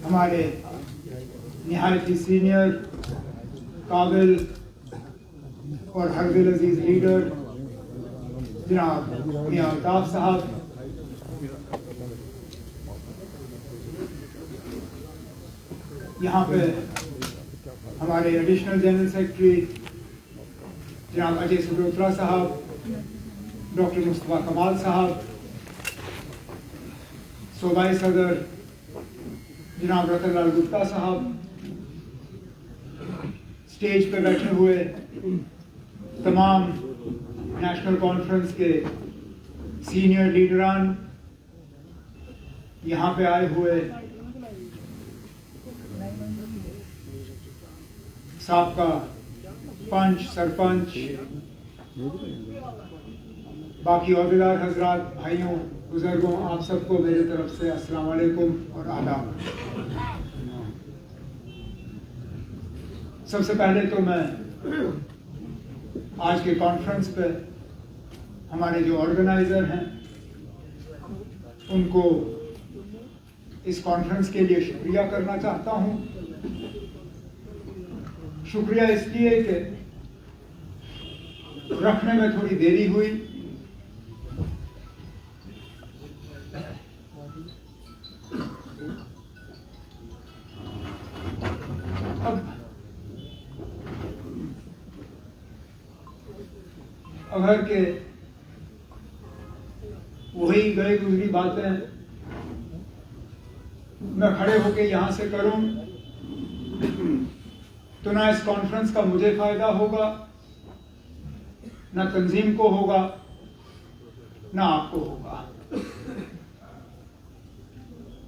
हमारे निहायत ही सीनियर, काबिल और हरदिल अजीज लीडर जनाब मियां अल्ताफ साहब, यहाँ पे हमारे एडिशनल जनरल सेक्रेटरी जनाब अजय सब्रोत्रा साहब, डॉक्टर मुस्तफा कमाल साहब, सूबाई सदर जनाब रतन लाल गुप्ता साहब, स्टेज पे बैठे हुए तमाम नेशनल कॉन्फ्रेंस के सीनियर लीडरान, यहाँ पे आए हुए साबका पंच, सरपंच, बाकी ओहदेदार हजरात, भाइयों, बुजुर्गों, आप सबको मेरे तरफ से अस्सलाम वालेकुम और आदाब। सबसे पहले तो मैं आज के कॉन्फ्रेंस पे हमारे जो ऑर्गेनाइजर हैं उनको इस कॉन्फ्रेंस के लिए शुक्रिया करना चाहता हूं। शुक्रिया इसलिए कि रखने में थोड़ी देरी हुई, अगर के वही गए गुजरी बातें मैं खड़े होके यहां से करूं तो ना इस कॉन्फ्रेंस का मुझे फायदा होगा, ना तंजीम को होगा, ना आपको होगा।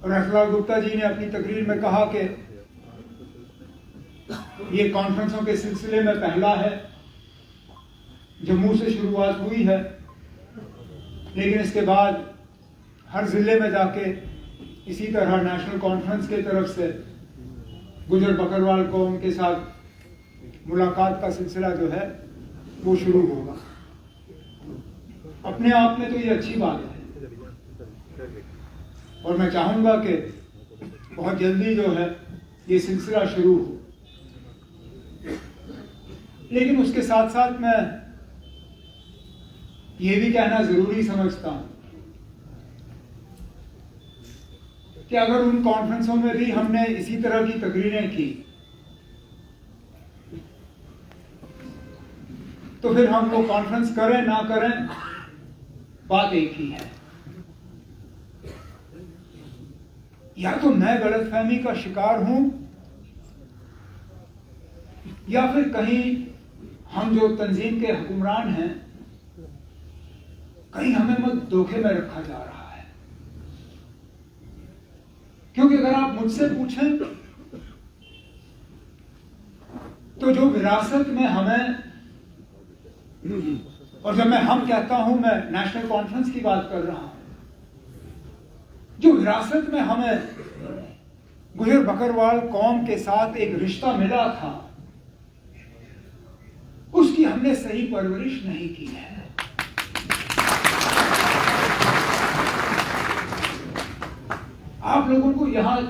रतनलाल गुप्ता जी ने अपनी तकरीर में कहा कि ये कॉन्फ्रेंसों के सिलसिले में पहला है, जम्मू से शुरुआत हुई है, लेकिन इसके बाद हर जिले में जाके इसी तरह नेशनल कॉन्फ्रेंस की तरफ से गुजर बकरवाल कौम के साथ मुलाकात का सिलसिला जो है वो शुरू होगा। अपने आप में तो ये अच्छी बात है और मैं चाहूंगा कि बहुत जल्दी जो है ये सिलसिला शुरू हो, लेकिन उसके साथ साथ मैं ये भी कहना जरूरी समझता हूं कि अगर उन कॉन्फ्रेंसों में भी हमने इसी तरह की तकरीरें की तो फिर हम वो कॉन्फ्रेंस करें ना करें, बात एक ही है। या तो मैं गलतफहमी का शिकार हूं या फिर कहीं हम जो तंजीम के हुक्मरान हैं कहीं हमें मत धोखे में रखा जा रहा है। क्योंकि अगर आप मुझसे पूछें तो जो विरासत में हमें, और जब मैं हम कहता हूं मैं नेशनल कॉन्फ्रेंस की बात कर रहा हूं, जो विरासत में हमें गुजर बकरवाल कौम के साथ एक रिश्ता मिला था उसकी हमने सही परवरिश नहीं की है। आप लोगों को यहां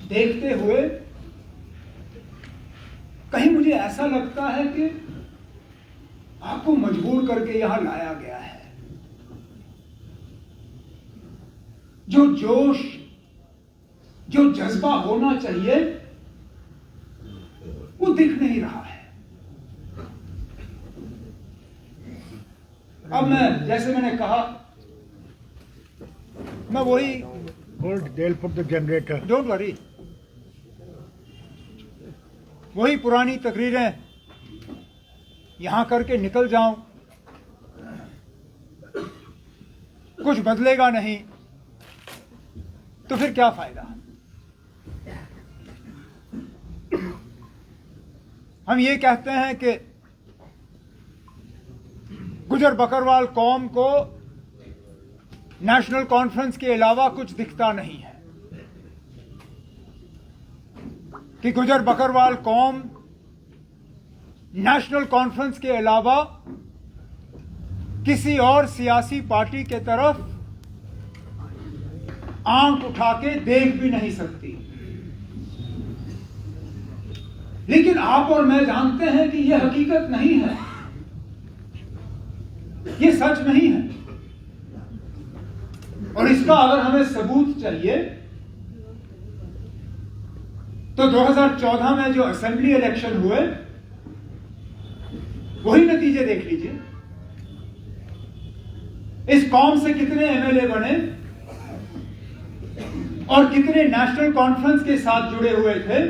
देखते हुए कहीं मुझे ऐसा लगता है कि आपको मजबूर करके यहां लाया गया है। जो जोश, जो जज्बा होना चाहिए वो दिख नहीं रहा है। अब मैं, जैसे मैंने कहा, मैं वही they'll put the generator. Don't worry, वही पुरानी तकरीरें यहां करके निकल जाऊं, कुछ बदलेगा नहीं तो फिर क्या फायदा। हम ये कहते हैं कि गुजर बकरवाल कौम को नेशनल कॉन्फ्रेंस के अलावा कुछ दिखता नहीं है, कि गुजर बकरवाल कौम नेशनल कॉन्फ्रेंस के अलावा किसी और सियासी पार्टी के तरफ आंख उठा के देख भी नहीं सकती। लेकिन आप और मैं जानते हैं कि यह हकीकत नहीं है, यह सच नहीं है। और इसका अगर हमें सबूत चाहिए तो 2014 में जो असेंबली इलेक्शन हुए वही नतीजे देख लीजिए। इस कौम से कितने एमएलए बने और कितने नेशनल कॉन्फ्रेंस के साथ जुड़े हुए थे,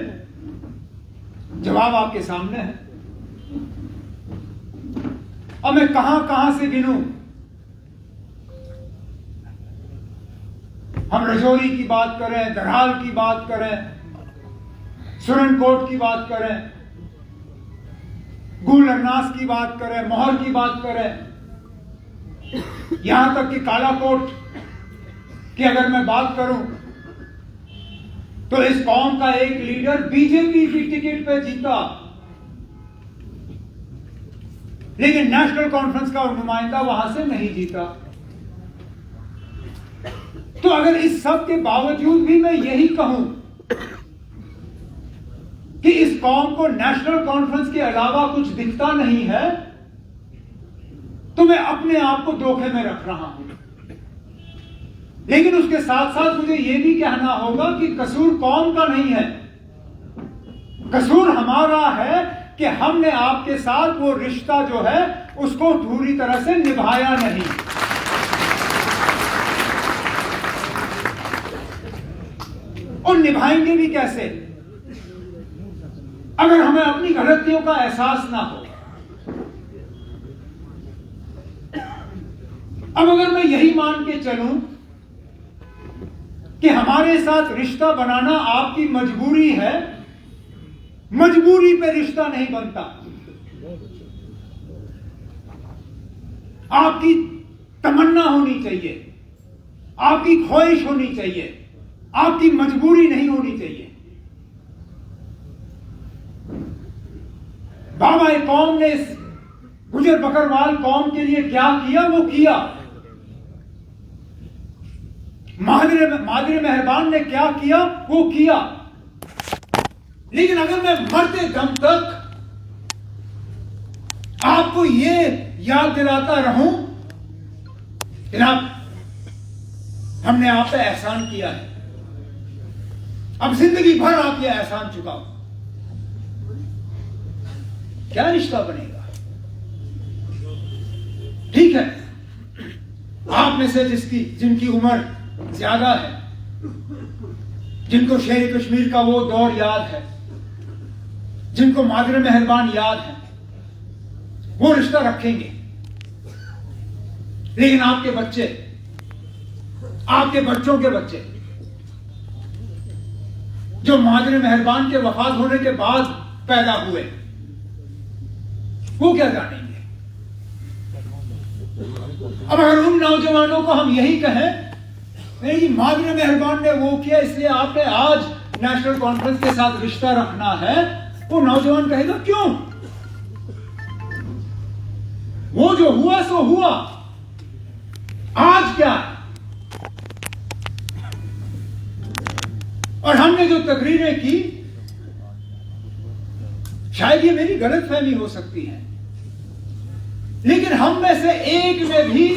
जवाब आपके सामने है। अब मैं कहां से गिनूं? हम रजौरी की बात करें, दरहाल की बात करें, सुरनकोट की बात करें, गुल अरनास की बात करें, मोहर की बात करें, यहां तक कि कालाकोट की अगर मैं बात करूं तो इस कौम का एक लीडर बीजेपी की टिकट पे जीता, लेकिन नेशनल कॉन्फ्रेंस का नुमाइंदा वहां से नहीं जीता। तो अगर इस सब के बावजूद भी मैं यही कहूं कि इस कौम को नेशनल कॉन्फ्रेंस के अलावा कुछ दिखता नहीं है, तो मैं अपने आप को धोखे में रख रहा हूं। लेकिन उसके साथ साथ मुझे यह भी कहना होगा कि कसूर कौम का नहीं है, कसूर हमारा है कि हमने आपके साथ वो रिश्ता जो है उसको पूरी तरह से निभाया नहीं। और निभाएंगे भी कैसे अगर हमें अपनी गलतियों का एहसास ना हो। अब अगर मैं यही मान के चलूं कि हमारे साथ रिश्ता बनाना आपकी मजबूरी है, मजबूरी पे रिश्ता नहीं बनता। आपकी तमन्ना होनी चाहिए, आपकी ख्वाहिश होनी चाहिए, आपकी मजबूरी नहीं होनी चाहिए। बाबा कौम ने इस गुजर बकरवाल कौम के लिए क्या किया वो किया, मादरे मेहरबान ने क्या किया वो किया। लेकिन अगर मैं मरते दम तक आपको ये याद दिलाता रहूं, जनाब हमने आप पे एहसान किया है, अब जिंदगी भर आप ये एहसान चुकाओ, क्या रिश्ता बनेगा? ठीक है, आप में से जिनकी उम्र ज्यादा है, जिनको शेर कश्मीर का वो दौर याद है, जिनको मादरे मेहरबान याद है, वो रिश्ता रखेंगे। लेकिन आपके बच्चे, आपके बच्चों के बच्चे जो मादरे मेहरबान के वफात होने के बाद पैदा हुए, वो क्या जानेंगे? अब अगर उन नौजवानों को हम यही कहें नहीं जी मादरे मेहरबान ने वो किया इसलिए आपने आज नेशनल कॉन्फ्रेंस के साथ रिश्ता रखना है, वो नौजवान कहेगा क्यों? वो जो हुआ सो हुआ, आज क्या? और हमने जो तकरीरें की, शायद ये मेरी गलतफहमी हो सकती है, लेकिन हम में से एक में भी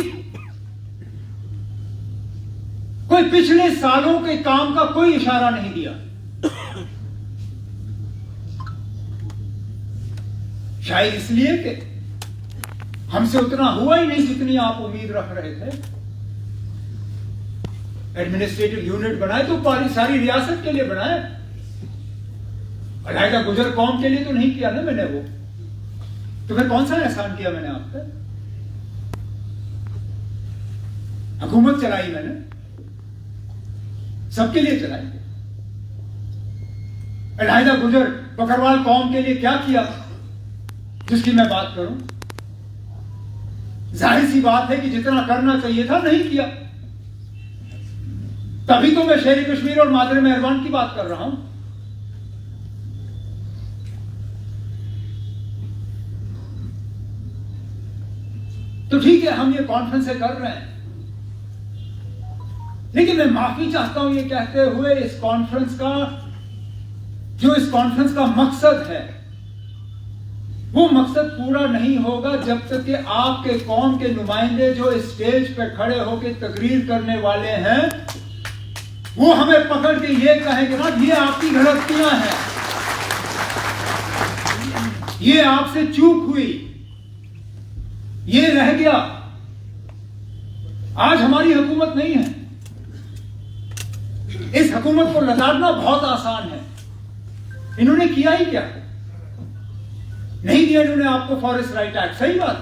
कोई पिछले सालों के काम का कोई इशारा नहीं दिया। शायद इसलिए कि हमसे उतना हुआ ही नहीं जितनी आप उम्मीद रख रहे थे। एडमिनिस्ट्रेटिव यूनिट बनाए तो सारी रियासत के लिए बनाए, अलहदा गुजर कौम के लिए तो नहीं किया ना मैंने वो। तो फिर कौन सा एहसान किया मैंने आप पे? हुकूमत चलाई मैंने, सबके लिए चलाई। अलहदा गुजर बकरवाल कौम के लिए क्या किया जिसकी मैं बात करूं? जाहिर सी बात है कि जितना करना चाहिए था नहीं किया। तभी तो मैं शेर कश्मीर और मादरे मेहरबान की बात कर रहा हूं। तो ठीक है, हम ये कॉन्फ्रेंस कर रहे हैं, लेकिन मैं माफी चाहता हूं ये कहते हुए इस कॉन्फ्रेंस का मकसद है, वो मकसद पूरा नहीं होगा जब तक कि आपके कौम के नुमाइंदे जो इस स्टेज पर खड़े होकर तकरीर करने वाले हैं वो हमें पकड़ के ये कहेंगे ना ये आपकी गलतियां हैं, ये आपसे चूक हुई, ये रह गया। आज हमारी हुकूमत नहीं है, इस हुकूमत को लताड़ना बहुत आसान है। इन्होंने किया ही क्या? नहीं दिया इन्होंने आपको फॉरेस्ट राइट एक्ट, सही बात।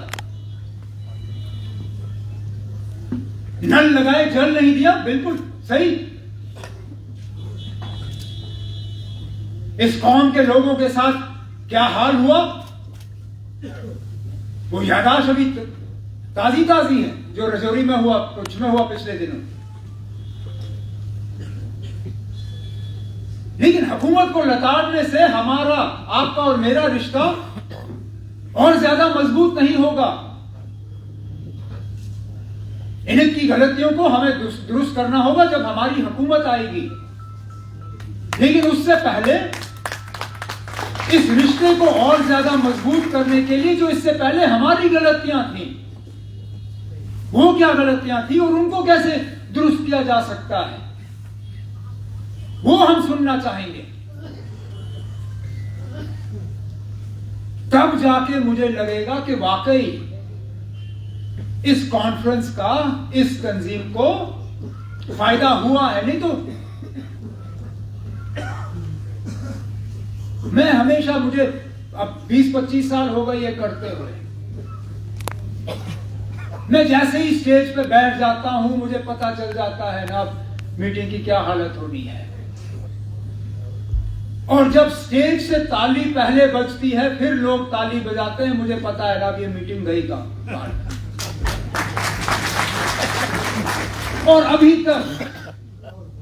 नल लगाए जल नहीं दिया, बिल्कुल सही। इस कौम के लोगों के साथ क्या हाल हुआ वो यादाश्त अभी ताजी है, जो रजौरी में हुआ, कुछ में हुआ पिछले दिनों। लेकिन हुकूमत को लताड़ने से हमारा, आपका और मेरा रिश्ता और ज्यादा मजबूत नहीं होगा। इनकी गलतियों को हमें दुरुस्त करना होगा जब हमारी हुकूमत आएगी। लेकिन उससे पहले इस रिश्ते को और ज्यादा मजबूत करने के लिए जो इससे पहले हमारी गलतियां थी, वो क्या गलतियां थी और उनको कैसे दुरुस्त किया जा सकता है, वो हम सुनना चाहेंगे। तब जाके मुझे लगेगा कि वाकई इस कॉन्फ्रेंस का इस तंजीम को फायदा हुआ है। नहीं तो मैं हमेशा, मुझे अब 20-25 साल हो गए ये करते हुए, मैं जैसे ही स्टेज पे बैठ जाता हूं मुझे पता चल जाता है ना मीटिंग की क्या हालत होनी है। और जब स्टेज से ताली पहले बजती है फिर लोग ताली बजाते हैं, मुझे पता है ना ये मीटिंग गई का। और अभी तक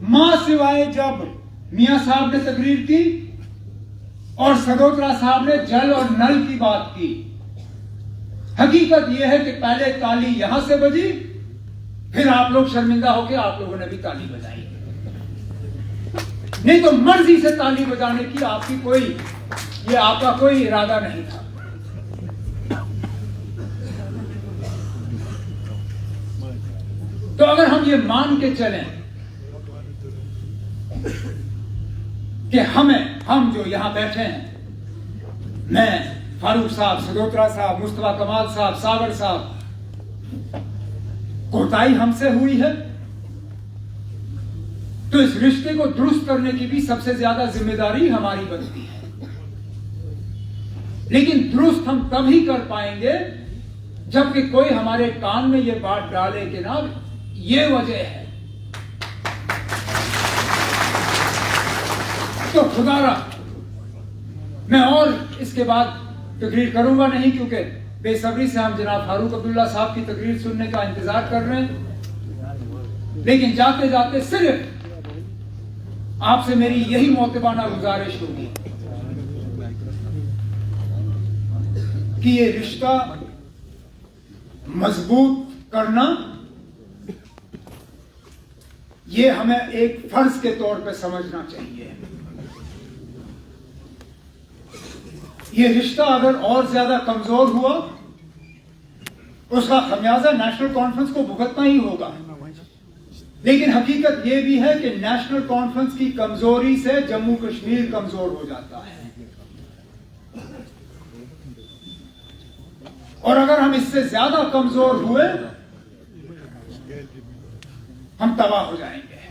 मां सिवाय जब मियां साहब ने तकरीर की और सगोत्रा साहब ने जल और नल की बात की, हकीकत यह है कि पहले ताली यहां से बजी, फिर आप लोग शर्मिंदा होकर आप लोगों ने भी ताली बजाई। नहीं तो मर्जी से ताली बजाने की आपकी कोई, ये आपका कोई इरादा नहीं था। तो अगर हम ये मान के चलें कि हम जो यहां बैठे हैं, मैं, फारूक साहब, सगोत्रा साहब, मुस्तफा कमाल साहब, सागर साहब, कोताही हमसे हुई है, तो इस रिश्ते को दुरुस्त करने की भी सबसे ज्यादा जिम्मेदारी हमारी बनती है। लेकिन दुरुस्त हम तभी कर पाएंगे जबकि कोई हमारे कान में ये बात डाले कि ना ये वजह है। तो खुदारा मैं और इसके बाद तकरीर करूंगा नहीं, क्योंकि बेसब्री से हम जनाब फारूक अब्दुल्ला साहब की तकरीर सुनने का इंतजार कर रहे हैं। लेकिन जाते जाते सिर्फ आपसे मेरी यही मोतबाना गुजारिश होगी कि ये रिश्ता मजबूत करना, ये हमें एक फर्ज के तौर पे समझना चाहिए। ये रिश्ता अगर और ज्यादा कमजोर हुआ, उसका खमियाजा नेशनल कॉन्फ्रेंस को भुगतना ही होगा। लेकिन हकीकत यह भी है कि नेशनल कॉन्फ्रेंस की कमजोरी से जम्मू कश्मीर कमजोर हो जाता है, और अगर हम इससे ज्यादा कमजोर हुए हम तबाह हो जाएंगे।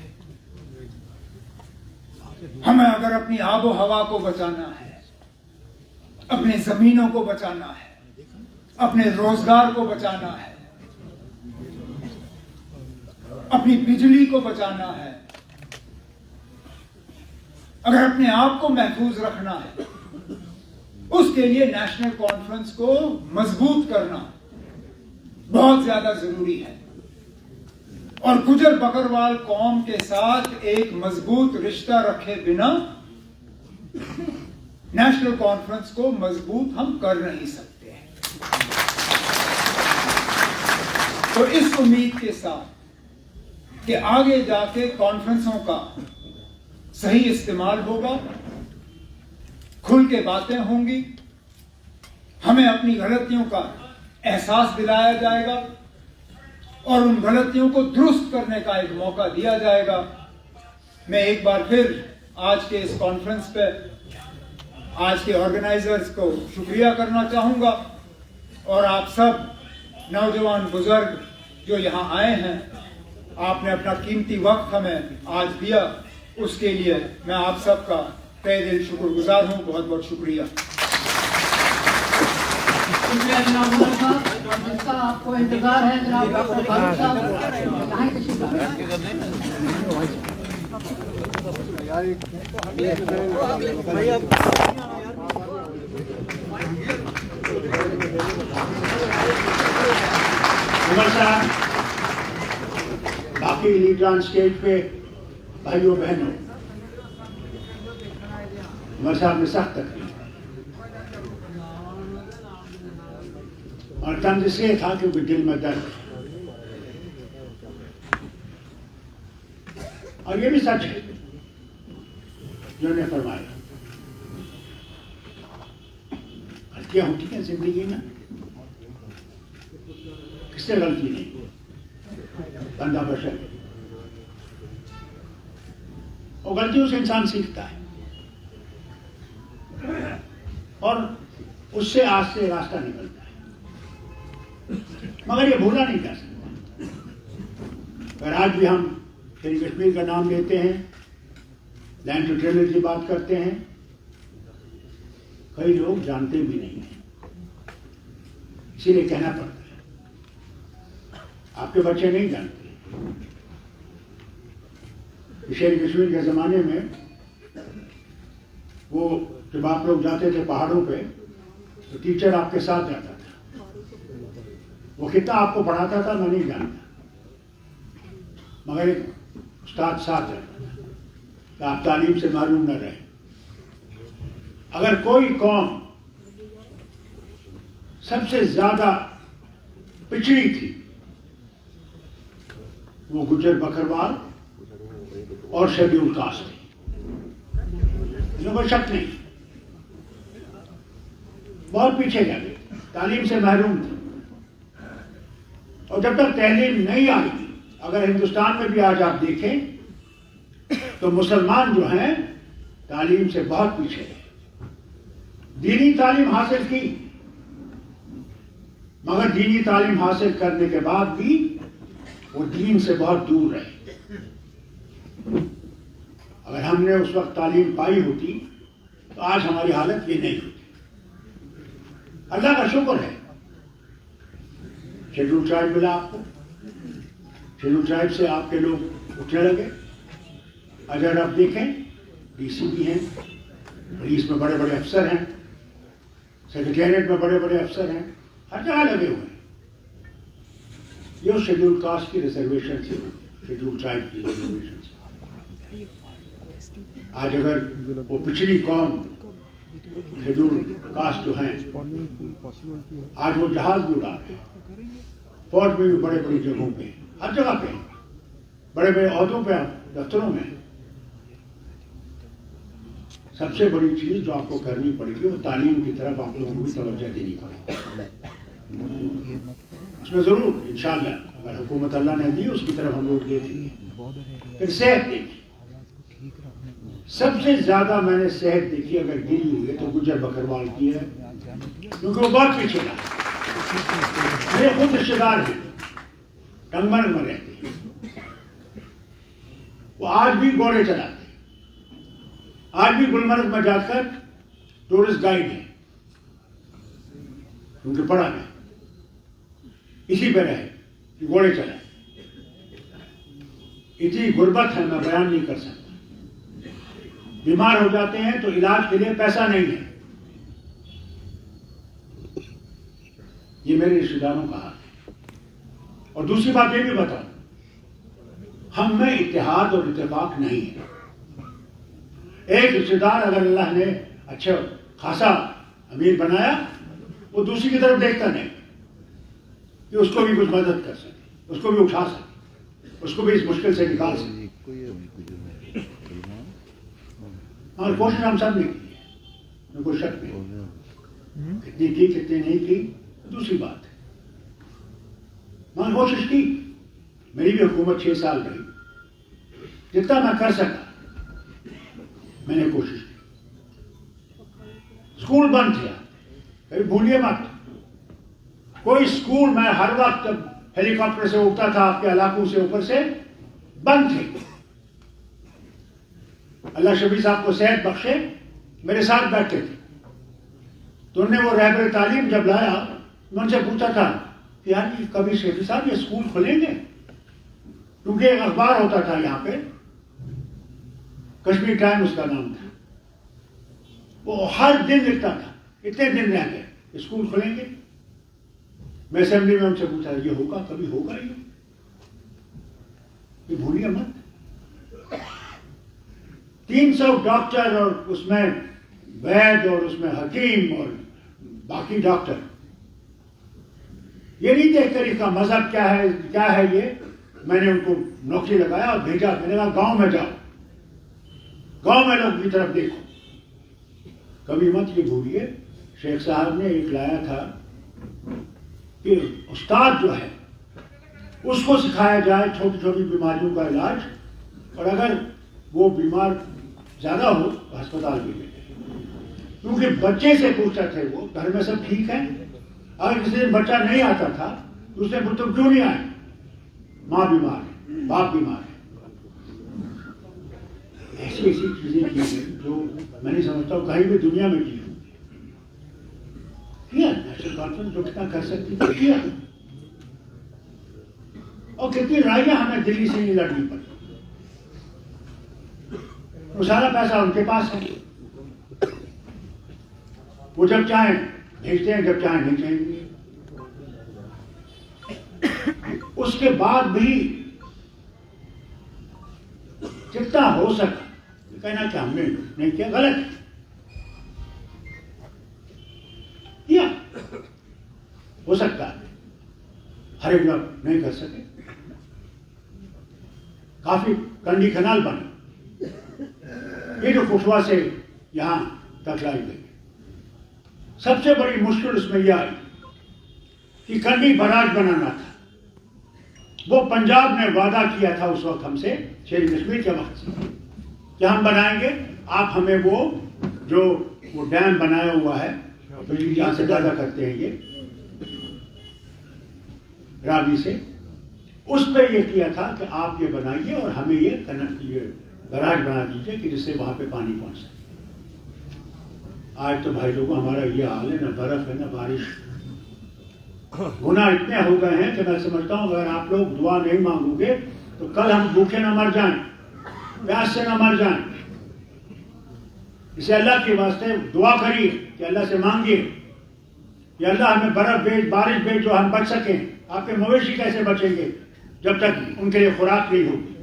हमें अगर अपनी आबो हवा को बचाना है, अपने जमीनों को बचाना है, अपने रोजगार को बचाना है, अपनी बिजली को बचाना है, अगर अपने आप को महफूज रखना है, उसके लिए नेशनल कॉन्फ्रेंस को मजबूत करना बहुत ज्यादा जरूरी है। और गुजर बकरवाल कौम के साथ एक मजबूत रिश्ता रखे बिना नेशनल कॉन्फ्रेंस को मजबूत हम कर नहीं सकते हैं। तो इस उम्मीद के साथ कि आगे जाके कॉन्फ्रेंसों का सही इस्तेमाल होगा, खुल के बातें होंगी, हमें अपनी गलतियों का एहसास दिलाया जाएगा और उन गलतियों को दुरुस्त करने का एक मौका दिया जाएगा। मैं एक बार फिर आज के इस कॉन्फ्रेंस पे आज के ऑर्गेनाइजर्स को शुक्रिया करना चाहूँगा और आप सब नौजवान बुजुर्ग जो यहाँ आए हैं, आपने अपना कीमती वक्त हमें आज दिया, उसके लिए मैं आप सबका तहे दिल शुक्रगुजार हूँ। बहुत बहुत शुक्रिया। शुक्रिया जनाब मुल्क साहब, जिसका आपको इंतजार है। जनाब फारूक साहब यहाँ तशरीफ उमर साहब, बाकी लीडर स्टेज पे भाइयों बहनों, उमर साहब ने सख्त तकलीफ और तंज इसलिए था क्योंकि दिल में दर्द, और ये भी सच है जो ने फरमाया, गलतियां होती हैं जिंदगी में, किससे गलती नहीं, बंदा बशर, और गलतियों से इंसान सीखता है और उससे आज से रास्ता निकलता है, मगर ये भूला नहीं जा सकता। अगर आज भी हम शेर कश्मीर का नाम लेते हैं, लैंड ट्रेलर की बात करते हैं, कई लोग जानते भी नहीं हैं, इसीलिए कहना पड़ता है। आपके बच्चे नहीं जानते। शेर कश्मीर के जमाने में वो जब आप लोग जाते थे पहाड़ों पे तो टीचर आपके साथ जाता था, वो कितना आपको पढ़ाता था मैं नहीं जानता, मगर एक उस्ताद साथ जाता था कि आप तालीम से महरूम न रहे। अगर कोई कौम सबसे ज्यादा पिछड़ी थी वो गुज्जर बकरवाल और शेड्यूल कास्ट थी, इसमें कोई शक नहीं, बहुत पीछे जा गए, तालीम से महरूम थे। और जब तक तहलीम नहीं आई, अगर हिंदुस्तान में भी आज आप देखें तो मुसलमान जो हैं तालीम से बहुत पीछे हैं। दीनी तालीम हासिल की, मगर दीनी तालीम हासिल करने के बाद भी वो दीन से बहुत दूर रहे। अगर हमने उस वक्त तालीम पाई होती तो आज हमारी हालत ये नहीं होती। अल्लाह का शुक्र है शेड्यूल ट्राइब मिला आपको, शेड्यूल ट्राइब से आपके लोग उठने लगे। अगर आप देखें डीसीपी हैं, पुलिस में बड़े बड़े अफसर हैं, सेक्रेटेरिएट में बड़े बड़े अफसर हैं, हर जगह लगे हुए हैं। ये शेड्यूल कास्ट की रिजर्वेशन से, शेड्यूल ट्राइब की रिजर्वेशन से। आज अगर वो पिछड़ी कौम शेड्यूल कास्ट जो हैं, आज वो जहाज भी उड़ा रहे हैं, फौज में भी बड़े बड़ी जगहों पे, हर जगह पे, बड़े बड़े ओहदों पे, दफ्तरों में। सबसे बड़ी चीज जो आपको करनी पड़ेगी वो तालीम की तरफ आप लोगों को भी तवज्जो देनी पड़ेगी। उसमें जरूर इंशाअल्लाह अगर हुकूमत अल्लाह ने दी उसकी तरफ हम लोग देखेंगे। फिर सेहत देखी, सबसे ज्यादा मैंने सेहत देखी अगर गिरी हुई है तो गुज्जर बकरवाल की है, क्योंकि वो बहुत पीछे रहा। मेरे खुद रिश्तेदार हैं, टंगमर में रहते हैं, वो आज भी घोड़े चलाते, आज भी गुलमर्ग में जाकर टूरिस्ट गाइड है, उनके पढ़ा है, इसी पे रहे कि घोड़े चलाए। इतनी गुर्बत है मैं बयान नहीं कर सकता। बीमार हो जाते हैं तो इलाज के लिए पैसा नहीं है, ये मेरे रिश्तेदारों का हाल है। और दूसरी बात ये भी बताऊं, हम में इत्तेहाद और इत्तेफाक नहीं है। एक रिश्तेदार अगर अल्लाह ने अच्छा खासा अमीर बनाया, वो दूसरी की तरफ देखता नहीं कि उसको भी कुछ मदद कर सके, उसको भी उठा सके। उसको भी इस मुश्किल से निकाल सके। और कोशिश हम सब ने की है, कोई शक नहीं। कितनी की कितनी नहीं की दूसरी बात है, मैंने कोशिश की। मेरी भी हुकूमत 6 साल रही, जितना मैं कर सका मैंने कोशिश की। स्कूल बंद थे, कभी भूलिए मत, कोई स्कूल मैं हर वक्त हेलीकॉप्टर से उठता था आपके इलाकों से ऊपर से, बंद थे। अल्लाह शबीर साहब को सेहत बख्शे, मेरे साथ बैठे थे, तो उन्होंने वो रहबर तालीम जब लाया, मैं उनसे पूछा था कि यार ये कभी शेफी साहब ये स्कूल खुलेंगे? क्योंकि एक अखबार होता था यहाँ पे, कश्मीर टाइम उसका नाम था, वो हर दिन लिखता था, इतने दिन रह गए स्कूल खुलेंगे। मैं असेंबली में उनसे पूछा ये होगा, कभी होगा ये भूलिए मत। 300 डॉक्टर और उसमें वैद और उसमें हकीम और बाकी डॉक्टर, ये नहीं देखकर इसका मजहब क्या है ये। मैंने उनको नौकरी लगाया और भेजा, मैंने कहा गांव में जाओ, गांव में लोग की तरफ देखो। कभी मत ये भूलिए, शेख साहब ने एक लाया था कि उस्ताद जो है उसको सिखाया जाए छोटी छोटी बीमारियों का इलाज, और अगर वो बीमार ज्यादा हो तो अस्पताल भी ले, क्योंकि बच्चे से पूछते थे वो घर में सब ठीक है। अगर किसी दिन बच्चा नहीं आता था तो उसने पूछा क्यों नहीं आए, माँ बीमार है, बाप बीमार है। ऐसी ऐसी चीजें की गई जो मैं नहीं समझता हूँ कहीं भी दुनिया में की होगी। किया नेशनल कॉन्फ्रेंस जो कितना कर सकती थी किया, और कितनी लड़ाइयां हमें दिल्ली से नहीं लड़नी पड़ी। वो सारा पैसा उनके पास है, वो जब चाहे भेजते हैं, जब चाहे नहीं चाहिए। उसके बाद भी जितना हो सका, कहना कि हमने नहीं किया, गलत किया, हो सकता है हर एक लोग नहीं कर सके। काफी कंडी खनाल बने, ये जो कुशवा से यहां तक लाई गई। सबसे बड़ी मुश्किल उसमें यह आई कि कंडी बराज बनाना था। वो पंजाब ने वादा किया था उस वक्त हमसे, शेर कश्मीर के वक्त से, कि हम बनाएंगे, आप हमें वो डैम बनाया हुआ है, बिजली जहां से पैदा करते हैं ये रावी से, उस पर यह किया था कि आप ये बनाइए और हमें ये बराज बना दीजिए कि जिससे वहां पे पानी पहुंच सके। आज तो भाई लोगों हमारा ये हाल है, ना बर्फ है ना बारिश। गुनाह इतने हो गए हैं कि मैं समझता हूं अगर आप लोग दुआ नहीं मांगोगे तो कल हम भूखे ना मर जाएं, प्यास से ना मर जाएं। इसे अल्लाह के वास्ते दुआ करिए कि अल्लाह से मांगिए कि अल्लाह हमें बर्फ भेज, बारिश भेज, जो हम बच सकें। आपके मवेशी कैसे बचेंगे जब तक उनके लिए खुराक नहीं होगी?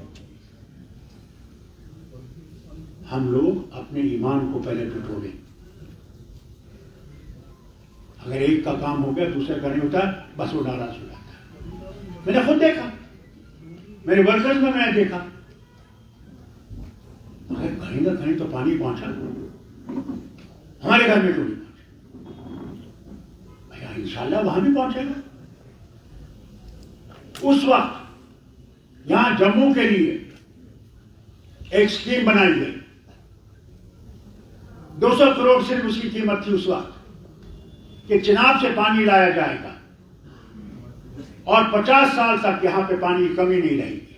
हम लोग अपने ईमान को पहले टटोलें। अगर एक का काम हो गया दूसरे का नहीं होता, बस वो नाराज हो जाता है। मैंने खुद देखा, मेरे वर्कर्स में मैंने देखा, अगर कहीं ना कहीं तो पानी पहुंचा, हमारे घर में क्यों नहीं पहुंचा? भैया इंशाल्लाह वहां भी पहुंचेगा। उस वक्त यहां जम्मू के लिए एक स्कीम बनाई गई, 200 करोड़ सिर्फ उसकी कीमत थी उस वक्त, कि चिनाब से पानी लाया जाएगा और 50 साल तक यहां पे पानी की कमी नहीं रहेगी।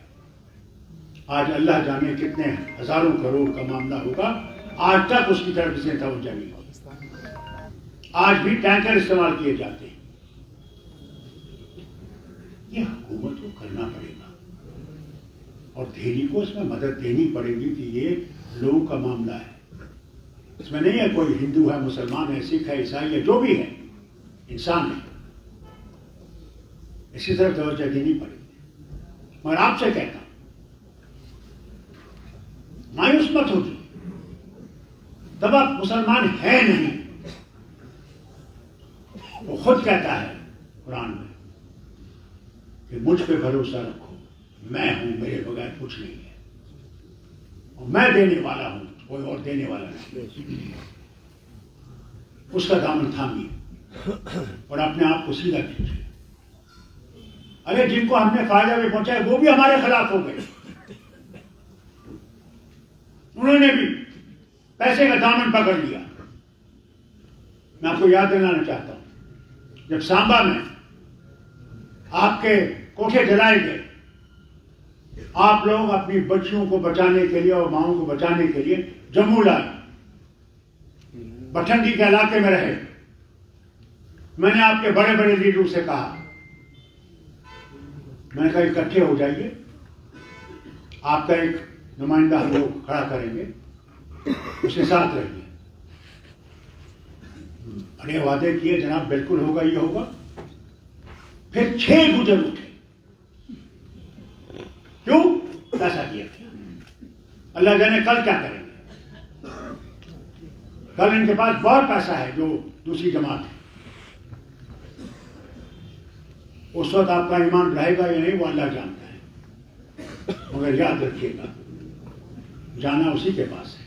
आज अल्लाह जाने कितने हजारों करोड़ का मामला होगा, आज तक उसकी तरफ से तवज्जो नहीं होगी। आज भी टैंकर इस्तेमाल किए जाते हैं। ये हुकूमत को करना पड़ेगा और दिल्ली को इसमें मदद देनी पड़ेगी कि ये लोगों का मामला है, इसमें नहीं है कोई हिंदू है, मुसलमान है, सिख है, ईसाई है, जो भी है, इंसान है। इसी तरफ तवज्जो देनी पड़ेगी। मगर आपसे कहता हूं, मायूस मत हो जाइए, तब आप मुसलमान है नहीं। वो खुद कहता है कुरान में कि मुझ पे भरोसा रखो, मैं हूं, मेरे बगैर कुछ नहीं है, और मैं देने वाला हूं, कोई और देने वाला नहीं। उसका दामन थामिए और अपने आप को सीधा कीजिए। अरे जिनको हमने फायदा भी पहुंचाया वो भी हमारे खिलाफ हो गए, उन्होंने भी पैसे का दामन पकड़ लिया। मैं आपको याद दिलाना चाहता हूं, जब सांबा में आपके कोठे जलाए गए, आप लोग अपनी बच्चियों को बचाने के लिए और माओं को बचाने के लिए जम्मू लाए, बठंडी के इलाके में रहे। मैंने आपके बड़े बड़े लीडरों से कहा, मैंने कहा इकट्ठे हो जाइए, आपका एक नुमाइंदा हम लोग खड़ा करेंगे, उसके साथ रहिए। बड़े वादे किए, जनाब बिल्कुल होगा, ये होगा। फिर 6 गुजर उठे। क्यों ऐसा किया? अल्लाह जाने कल क्या करेंगे। कल इनके पास बहुत पैसा है जो दूसरी जमात है, उस वक्त आपका ईमान रहेगा या नहीं वो अल्लाह जानता है। मगर याद रखिएगा, जाना उसी के पास है,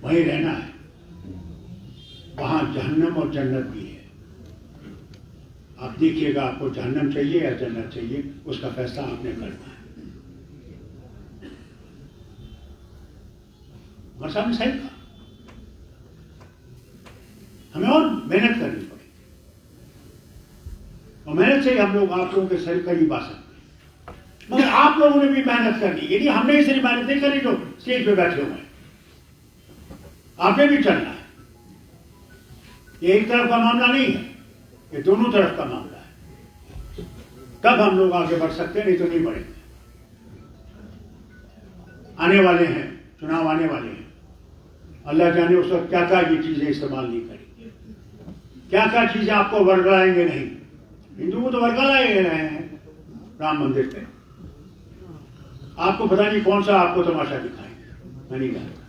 वहीं रहना है। वहां जहन्नम और जन्नत भी है। आप देखिएगा, आपको जहन्नम चाहिए या जन्नत चाहिए, उसका फैसला आपने करना है। और साहब ने सही कहा, हमें और मेहनत करनी पड़ेगी, और मेहनत से ही हम लोग आप लोगों के सर करीब आ सकते हैं। मगर आप लोगों ने भी मेहनत करनी, यदि हमने इस मेहनत नहीं करी जो स्टेज पे बैठे हुए हैं, आपने भी चलना है। ये एक तरफ का मामला नहीं है, ये दोनों तरफ का मामला है। तब हम लोग आगे बढ़ सकते हैं, नहीं तो नहीं बढ़ेंगे। आने वाले हैं, चुनाव आने वाले हैं, अल्लाह जाने उस वक्त क्या क्या ये चीजें इस्तेमाल नहीं करेंगे, क्या क्या चीजें आपको वर्गलाएंगे नहीं। हिंदू को तो वर्गलाए रहे हैं राम मंदिर पे, आपको पता नहीं कौन सा आपको तमाशा दिखाएंगे, मैं नहीं जानता।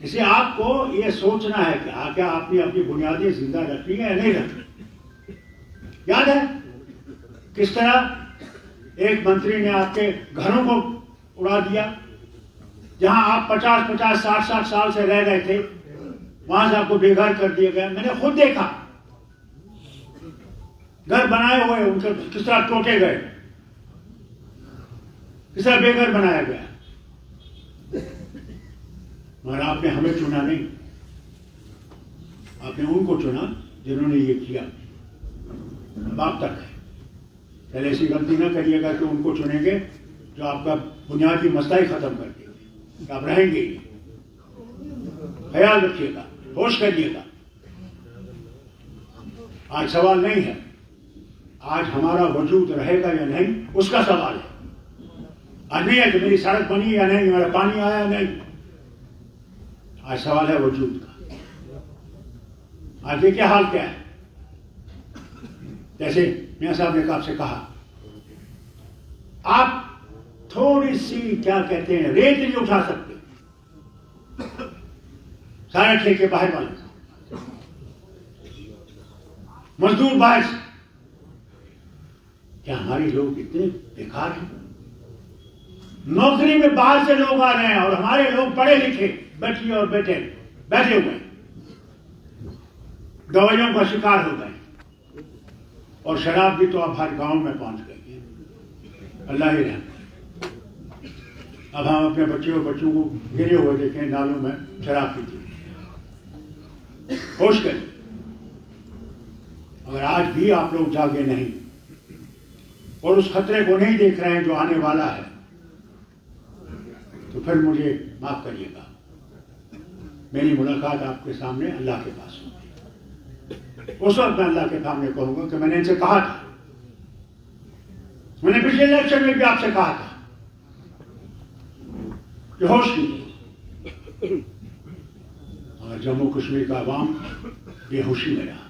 इसलिए आपको यह सोचना है कि क्या आपने अपनी बुनियादें जिंदा रखनी है या नहीं रखनी। याद है किस तरह एक मंत्री ने आपके घरों को उड़ा दिया, जहां आप 50-50, 60-60 साल से रह रहे थे, वहां से आपको बेघर कर दिया गया। मैंने खुद देखा, घर बनाए हुए उनके किस तरह टोटे गए, किस तरह बेघर बनाया गया। मगर आपने हमें चुना नहीं, आपने उनको चुना जिन्होंने ये किया। अब तक है, पहले ऐसी गलती ना करिएगा कि उनको चुनेंगे जो आपका बुनियादी मसला ही खत्म कर देंगे, आप रहेंगे ही। ख्याल रखिएगा, होश करिएगा। आज सवाल नहीं है आज हमारा वजूद रहेगा या नहीं, उसका सवाल है। आज नहीं है कि मेरी सड़क बनी या नहीं, मेरा पानी आया या नहीं, आज सवाल है वजूद का। आज देखिए हाल क्या है। जैसे मियां साहब ने आपसे कहा, आप थोड़ी सी क्या कहते हैं रेत नहीं उठा सकते, सारे ठेके बाहर वाले, मजदूर बाहर से। क्या हमारे लोग इतने बेकार हैं? नौकरी में बाहर से लोग आ रहे हैं और हमारे लोग पढ़े लिखे बेटी और बेटे बैठे हुए, दवाइयों का शिकार हो गए, और शराब भी तो अब हर गांव में पहुंच गई है। अल्लाह ही रहम। अब हम अपने बच्चों को गिरे हुए देखें नालों में शराब पीते। होश करिए, अगर आज भी आप लोग जागे नहीं और उस खतरे को नहीं देख रहे हैं जो आने वाला है, तो फिर मुझे माफ करिएगा, मेरी मुलाकात आपके सामने अल्लाह के पास होगी। उस वक्त मैं अल्लाह के सामने कहूंगा कि मैंने इनसे कहा था, मैंने पिछले इलेक्शन में भी आपसे कहा था कि होश कीजिए। और जम्मू कश्मीर का अवाम बेहोशी में रहा,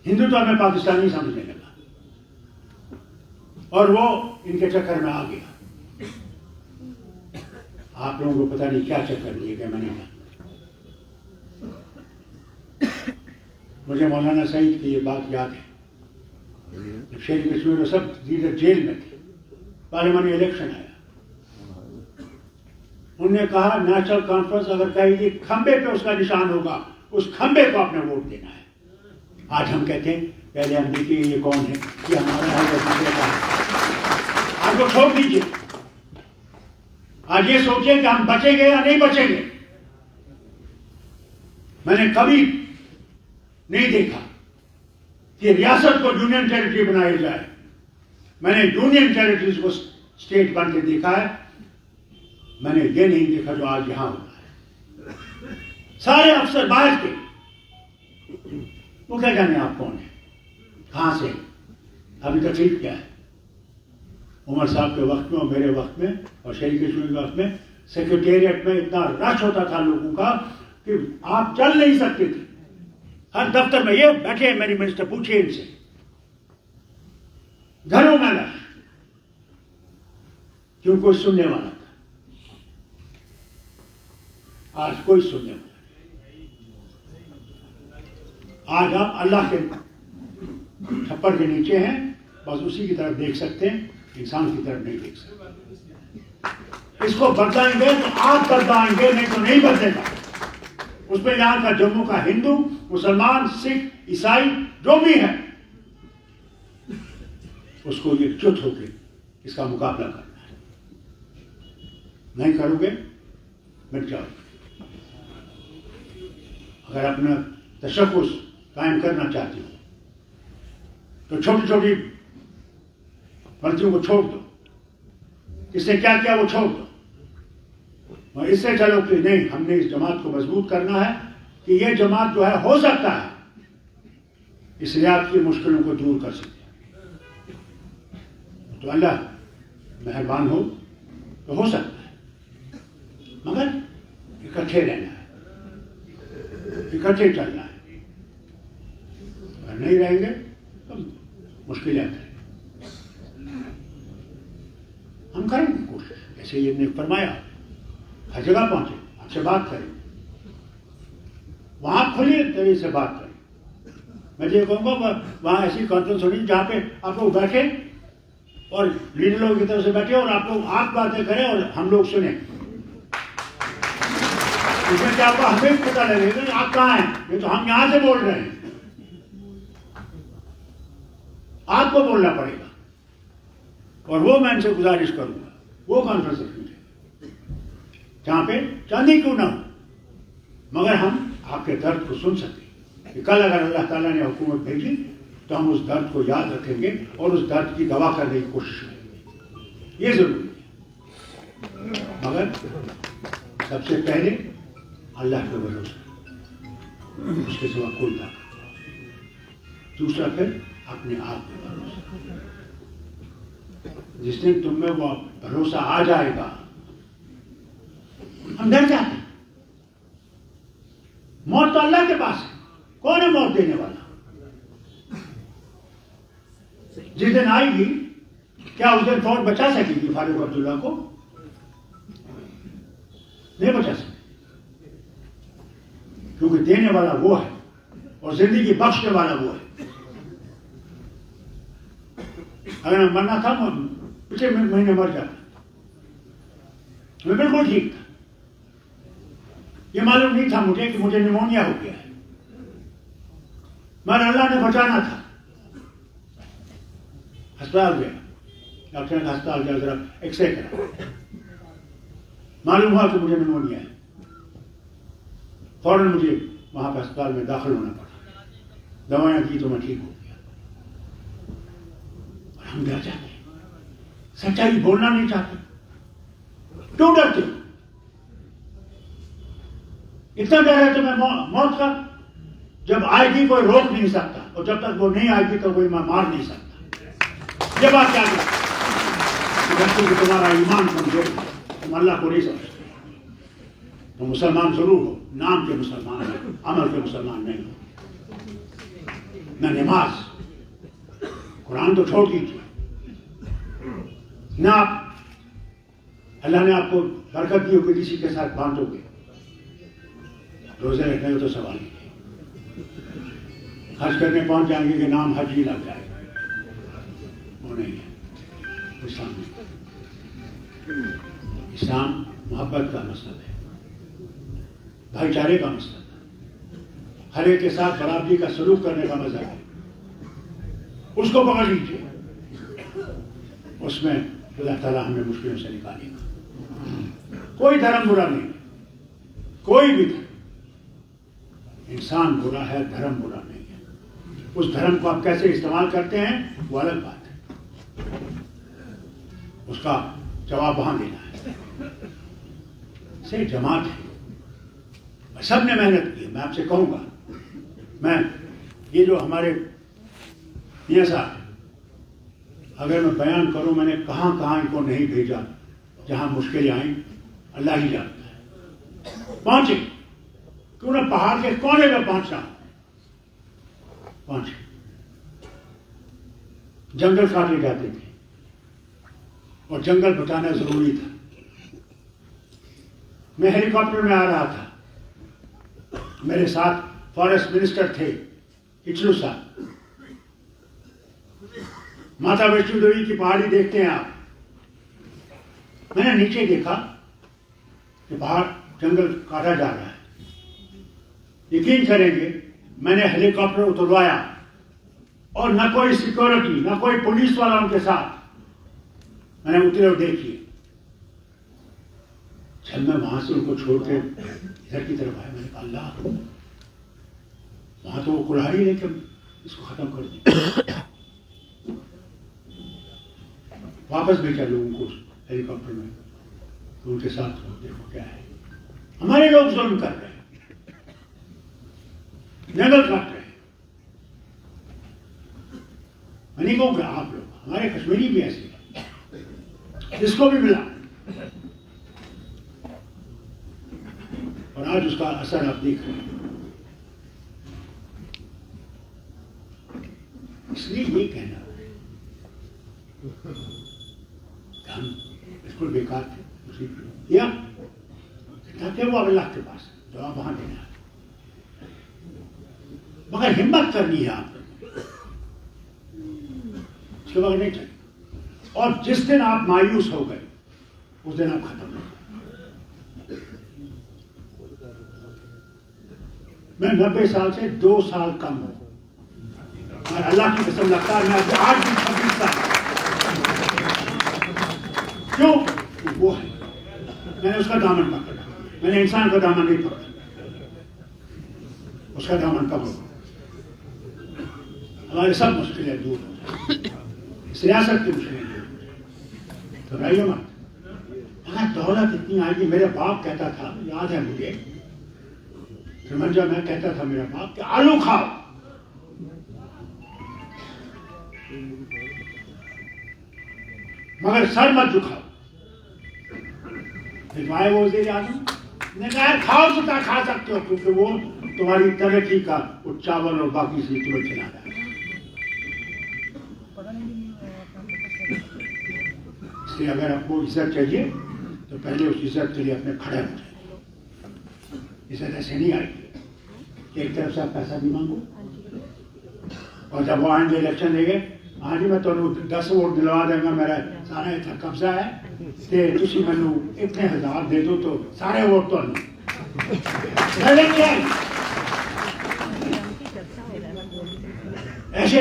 हिंदुत्व में पाकिस्तानी समझने लगा, और वो इनके चक्कर में आ गया। आप लोगों को पता नहीं क्या चक्कर दिए गए, मैंने कहा। मुझे मौलाना सईद की ये बात याद है, शेख कश्मीर में सब लीडर जेल में थे, पार्लियामेंट्री इलेक्शन आया, उन्होंने कहा नेशनल कॉन्फ्रेंस अगर कहेगी खंबे पे उसका निशान होगा, उस खंबे को आपने वोट देना है। आज हम कहते हैं पहले हम देखिए ये कौन है, ये हमारा है या दूसरे का है। आपको छोड़ दीजिए, आज ये सोचिए कि हम बचेंगे या नहीं बचेंगे। मैंने कभी नहीं देखा कि रियासत को यूनियन टेरिटरी बनाया जाए। मैंने यूनियन टेरिटरीज को स्टेट बन के देखा है, मैंने ये नहीं देखा जो आज यहां हो रहा है। सारे अफसर बाहर के, वो क्या जाने आप कौन है, कहां से, अभी तकलीफ क्या है। उमर साहब के वक्त में और मेरे वक्त में और शरीफ कश्मीर के वक्त में सेक्रेटेरिएट में इतना रश होता था लोगों का कि आप चल नहीं सकते थे। हर दफ्तर में ये बैठे मेरी मिनिस्टर, पूछिए इनसे, घरों में रश, क्यों कोई सुनने वाला था। आज कोई सुनने वाला, आज आप अल्लाह के छप्पर के नीचे हैं, बस उसी की तरफ देख सकते हैं, इंसान की तरफ नहीं देख सकते। इसको बदलाएंगे तो आप बदलाएंगे, नहीं तो नहीं बदलेगा। उसमें यहां का जम्मू का हिंदू, मुसलमान, सिख, ईसाई जो भी है, उसको एकजुट होकर इसका मुकाबला करना है। नहीं करोगे मिट जाओगे। अगर अपना तशक्कुस कायम करना चाहते हो तो छोटी छोटी गलतियों को छोड़ दो, इसने क्या किया वो छोड़ दो, और इससे चलो कि नहीं हमने इस जमात को मजबूत करना है कि ये जमात जो है हो सकता है इसलिए आपकी मुश्किलों को दूर कर सके। तो अल्लाह मेहरबान हो तो हो सकता है, मगर इकट्ठे रहना है, इकट्ठे चलना है। अगर नहीं रहेंगे तो मुश्किलें आती। हम करेंगे कोशिश, जैसे ये ने फरमाया, हर जगह पहुंचे, आपसे बात करें, वहां खुली तरीके से बात करें। मैं ये कहूँगा वहां ऐसी कॉन्फ्रेंस होनी जहां पे आप लोग बैठे और लीडर लोगों की तरफ से बैठे और आप लोग आप बातें करें और हम लोग सुने। इसमें क्या होगा, हमें पता लगेगा आप कहाँ हैं, ये तो हम यहां से बोल रहे हैं, आपको बोलना पड़ेगा। और वो मैं इनसे गुजारिश करूंगा, वो कॉन्फ्रेंस रखेंगे जहां पे चांदी क्यों ना हो, मगर हम आपके दर्द को सुन सकें कि कल अगर अल्लाह ताला ने हुकूमत भेजी तो हम उस दर्द को याद रखेंगे और उस दर्द की दवा करने की कोशिश करेंगे। ये जरूरी है, मगर सबसे पहले अल्लाह पे भरोसा, उसके सिवा कोई ताकत। दूसरा फिर अपने आप पे भरोसा। जिस दिन तुम में वो भरोसा आ जाएगा, हम डर जाते हैं। मौत तो अल्लाह के पास है, कौन है मौत देने वाला। जिस दिन आएगी, क्या उस दिन फौज बचा सकेगी फारूक अब्दुल्ला को? नहीं बचा सकेगी, क्योंकि देने वाला वो है और जिंदगी बख्शने वाला वो है। अगर मैं मरना था, पिछले महीने मर जाता, मैं बिल्कुल ठीक था। ये मालूम नहीं था मुझे कि मुझे निमोनिया हो गया है, मगर अल्लाह ने बचाना था। अस्पताल गया, डॉक्टर ने अस्पताल गया, जरा एक्सरे करा, मालूम हुआ कि मुझे निमोनिया है। फौरन मुझे वहां पर अस्पताल में दाखिल होना पड़ा, दवाएं दी तो मैं ठीक हो गया। और हम डर जाते, सच्चाई बोलना नहीं चाहते, क्यों डरते? इतना डर है तुम्हें मौत का, जब आएगी कोई रोक नहीं सकता, और जब तक वो नहीं आएगी तो कोई मार नहीं सकता। ये बात क्या है कि तुम्हारा ईमान कमजोर है, तुम अल्लाह को नहीं समझते। तो मुसलमान जरूर हो, नाम के मुसलमान हो, अमल के मुसलमान नहीं हो। न नमाज, कुरान तो छोड़ दीजिए ना, आप अल्लाह ने आपको बरकत दी हो कि किसी के साथ बांटोगे, रोजे रखने तो सवाल ही है। हज करने पहुंच जाएंगे कि नाम हज ही लग जाएगा, वो नहीं है, इस्लाम नहीं। इस्लाम मोहब्बत का मसलब है, भाईचारे का मसलब है, हर एक के साथ बराबरी का सलूक करने का मजहब है। उसको पकड़ लीजिए, उसमें अल्लाह ताला हमें मुश्किलों से निकालेगा। कोई धर्म बुरा नहीं, कोई भी धर्म, इंसान बुरा है, धर्म बुरा नहीं है। उस धर्म को आप कैसे इस्तेमाल करते हैं वो अलग बात है, उसका जवाब वहां देना है। से जमात है, सबने मेहनत की है। मैं आपसे कहूंगा, मैं ये जो हमारे मियां साहब, अगर मैं बयान करूं मैंने कहां कहां इनको नहीं भेजा, जहां मुश्किलें आई अल्लाह ही जानता है। पहुंचे क्यों ना, पहाड़ के कोने में पहुंचा, पहुंचे। जंगल काटे जाते थे और जंगल बचाना जरूरी था। मैं हेलीकॉप्टर में आ रहा था, मेरे साथ फॉरेस्ट मिनिस्टर थे इचलू साहब। माता वैष्णो देवी की पहाड़ी देखते हैं आप, मैंने नीचे देखा कि पहाड़ जंगल काटा जा रहा है। यकीन करेंगे, मैंने हेलीकॉप्टर उतरवाया और न कोई सिक्योरिटी, न कोई पुलिस वाला उनके साथ, मैंने उतरे और देखिए। जब मैं वहां से उनको छोड़ के इधर की तरफ आया, मैंने कहा अल्लाह, वहां तो वो कुल्हाड़ी लेके इसको खत्म कर दिया। वापस भेजा लोगों को हेलीकॉप्टर में, तो उनके साथ देखो क्या है। हमारे लोग जुल्म कर रहे हैं, जंगल काट रहे हैं। मैं नहीं कहूँगा आप लोग, हमारे कश्मीरी भी ऐसे हैं, जिसको भी मिला, और आज उसका असर आप देख रहे हैं। इसलिए ये कहना हम बिल्कुल बेकार थे, किया थे वो अल्लाह के पास जवाब वहां देना है, मगर हिम्मत करनी है आप, उसके बाद नहीं चले। और जिस दिन आप मायूस हो गए उस दिन आप खत्म हो गए। मैं 90 साल से 2 साल कम हूं, और अल्लाह की कसम लगता है मैं आज भी 26 साल। क्यों? वो है, मैंने उसका दामन पकड़ा, मैंने इंसान का दामन नहीं पकड़ा, उसका दामन पकड़ो, हमारे सब मुश्किलें दूर हो जाए, सियासत की मुश्किलें दूर हो जाए। तो रहिए मत, अगर दौलत इतनी आएगी, मेरे बाप कहता था, याद है मुझे, समझा, मैं कहता था मेरा बाप कि आलू खाओ, मगर सर मत झुकाओ। फिर वो दे ने कहा खाओ जितना खा सकते हो, क्योंकि वो तुम्हारी तरक्की का वो चावल और बाकी से तुम्हें खिला रहा है। इसलिए अगर आपको इज्जत चाहिए तो पहले उस इज्जत के लिए अपने खड़े हो जाए। इज्जत ऐसे नहीं आएगी, एक तरफ से आप पैसा भी मांगो, और जब वो आएंगे इलेक्शन देंगे, हाँ जी मैं तो 10 वोट दिलवा देंगे, मेरा सारा इतना कब्जा है, तुम मैनू इतने 1000 दे दो तो सारे वोट तो ऐसे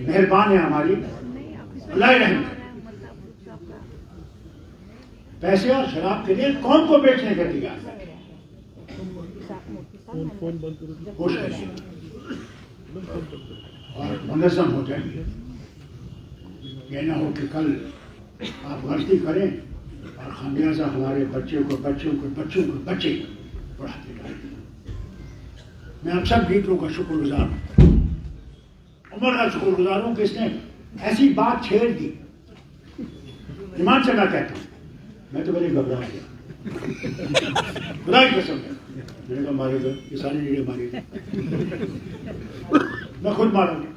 मेहरबान है हमारी, अल्लाह ही रहम। पैसे और शराब के लिए कौन को बेचने के तैयार है? और मुनज़्ज़म हो जाएंगे। ये ना हो कि कल आप गलती करें और खामियाजा हमारे बच्चे को पढ़ाते रहें। मैं आप सब गीतों का शुक्रगुजार हूँ, उमर का शुक्रगुजार हूँ कि इसने ऐसी बात छेड़ दी। ईमान से मैं कहता हूँ, मैं तो बड़े घबरा गया, खुदा की कसम है। मैंने कहा मारेगा, ये सारी लीडे मारेगा, मैं खुद मारूंगा,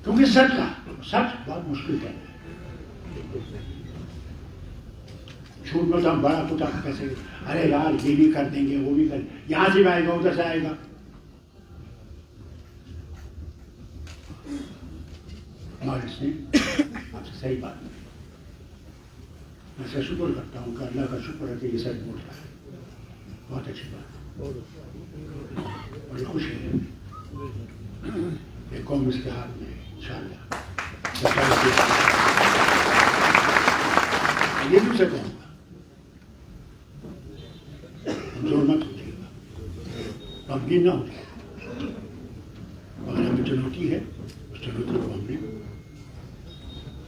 क्योंकि सच बहुत मुश्किल है। झूठ में तो हम बड़ा कुछ आप कैसे, अरे यार ये भी कर देंगे, वो भी कर, यहां से भी आएगा, उधर से आएगा। मालिस ने आपसे सही बात की। मैं इसका शुक्र करता हूँ कि अल्लाह का शुक्र है कि ये सच बोल रहा है। बहुत अच्छी बात, बड़ी खुशी है। ये कौम इसके हाथ में इंशाअल्लाह। ये भी उसे कहूँगा, जोर मत हो जाएगा, गमगीन ना हो जाएगा। हमें चुनौती है, उस चुनौती को हमने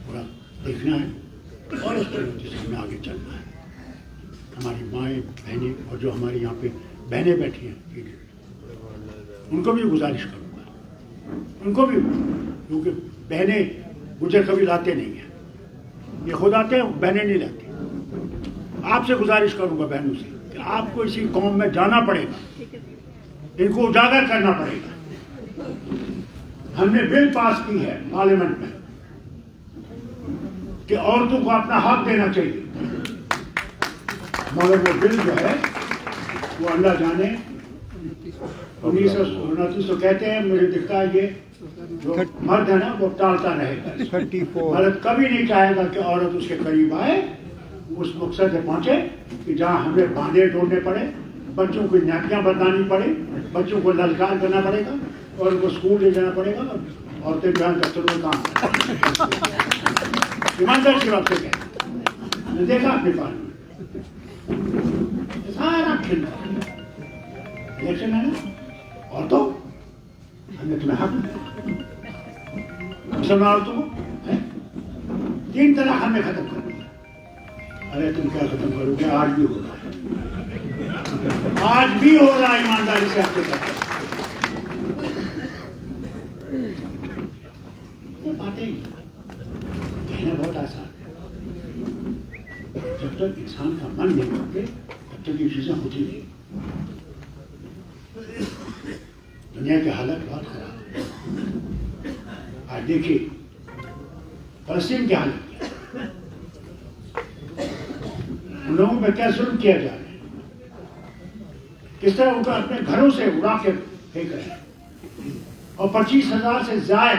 पूरा देखना है और उस चुनौती से हमें आगे चलना है। हमारी माएँ बहनें और जो हमारे यहाँ पे बहनें बैठी हैं, उनको भी गुजारिश करूँगा, उनको भी, क्योंकि बहनें गुजर कभी लाते नहीं हैं, ये खुद आते हैं, बहनें नहीं लाती। आपसे गुजारिश करूँगा बहनों से कि आपको इसी कौम में जाना पड़ेगा, इनको उजागर करना पड़ेगा। हमने बिल पास की है पार्लियामेंट में कि औरतों को अपना हक देना चाहिए, मगर वो बिल जो है वो अल्लाह जाने 1929 तो कहते हैं, मुझे दिखता है ये जो मर्द है ना वो टालता रहेगा। मर्द कभी नहीं चाहेगा कि औरत उसके करीब आए, उस मकसद से पहुंचे कि जहां हमें बांधे जोड़ने पड़े, बच्चों को नाटियां बतानी पड़े, बच्चों को ललकार करना पड़ेगा और उनको स्कूल ले जाना पड़ेगा। औरतें जो है दफ्तरों में काम ईमानदारी की बात से कहते, मैंने देखा अपने पास सारा खेल इलेक्शन है ना, और तो हमने तुम्हें हक मुसलमान औरतों को 3 तलाक हमने खत्म कर दिया। अरे तुम क्या खत्म करोगे, आज भी हो रहा है, आज भी हो रहा है। ईमानदारी से आपके साथ ये बातें कहना बहुत आसान है, जब तक इंसान का मन नहीं होते तब तक ये चीजें होती नहीं। दुनिया के हालत बहुत खराब है। आज देखिए फलस्तीन की हालत क्या है, उन लोगों पर क्या जुल्म किया जा रहा है, किस तरह उनको अपने घरों से उड़ा के फेंक रहे हैं, और 25,000 से ज्यादा